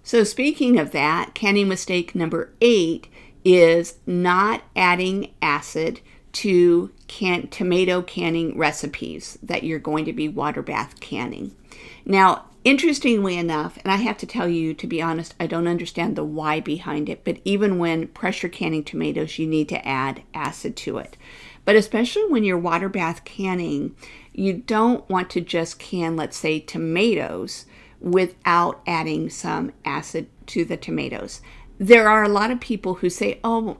So speaking of that, canning mistake number 8 is not adding acid to tomato canning recipes that you're going to be water bath canning. Now, interestingly enough, and I have to tell you, to be honest, I don't understand the why behind it, but even when pressure canning tomatoes, you need to add acid to it. But especially when you're water bath canning, you don't want to just can, let's say, tomatoes without adding some acid to the tomatoes. There are a lot of people who say, oh,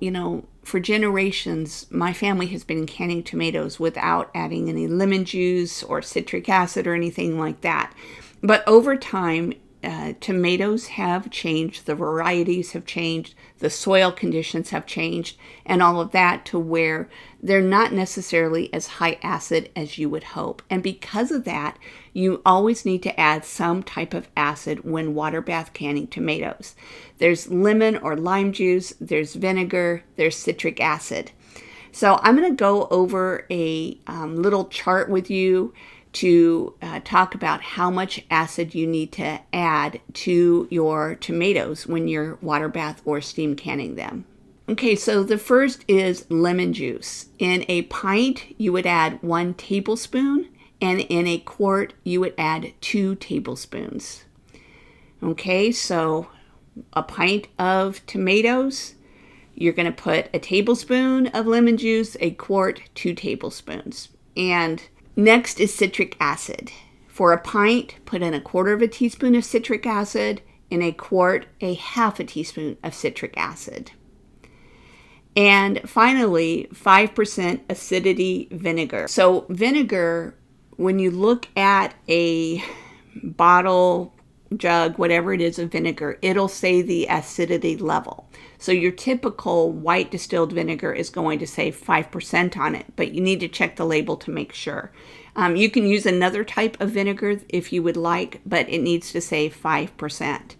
for generations, my family has been canning tomatoes without adding any lemon juice or citric acid or anything like that. But over time, tomatoes have changed, the varieties have changed, the soil conditions have changed, and all of that to where they're not necessarily as high acid as you would hope. And because of that, you always need to add some type of acid when water bath canning tomatoes. There's lemon or lime juice, there's vinegar, there's citric acid. So I'm going to go over a little chart with you to talk about how much acid you need to add to your tomatoes when you're water bath or steam canning them. Okay, so the first is lemon juice. In a pint, you would add 1 tablespoon, and in a quart, you would add 2 tablespoons. Okay, so a pint of tomatoes, you're going to put a tablespoon of lemon juice, a quart, 2 tablespoons. And next is citric acid. For a pint, put in 1/4 teaspoon of citric acid. In a quart, 1/2 teaspoon of citric acid. And finally, 5% acidity vinegar. So vinegar, when you look at a bottle, jug, whatever it is of vinegar, it'll say the acidity level. So your typical white distilled vinegar is going to say 5% on it, but you need to check the label to make sure. You can use another type of vinegar if you would like, but it needs to say 5%.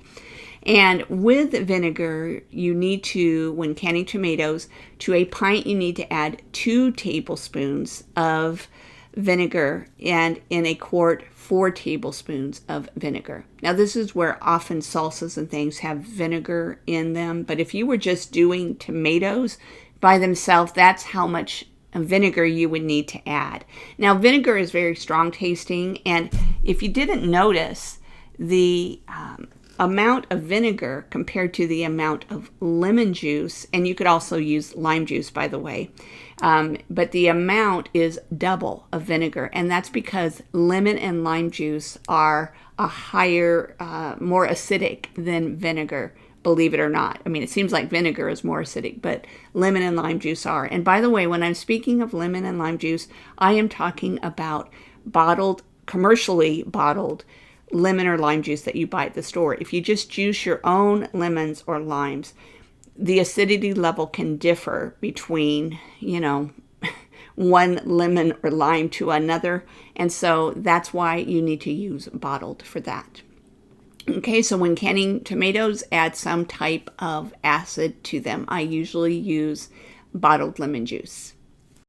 And with vinegar, you need to, when canning tomatoes, to a pint, you need to add 2 tablespoons of vinegar, and in a quart, 4 tablespoons of vinegar. Now, this is where often salsas and things have vinegar in them, but if you were just doing tomatoes by themselves, that's how much vinegar you would need to add. Now, vinegar is very strong tasting, and if you didn't notice, the amount of vinegar compared to the amount of lemon juice, and you could also use lime juice, by the way, but the amount is double of vinegar, and that's because lemon and lime juice are a higher, more acidic than vinegar, believe it or not. I mean, it seems like vinegar is more acidic, but lemon and lime juice are. And by the way, when I'm speaking of lemon and lime juice, I am talking about commercially bottled lemon or lime juice that you buy at the store. If you just juice your own lemons or limes, the acidity level can differ between, one lemon or lime to another. And so that's why you need to use bottled for that. Okay, so when canning tomatoes, add some type of acid to them. I usually use bottled lemon juice.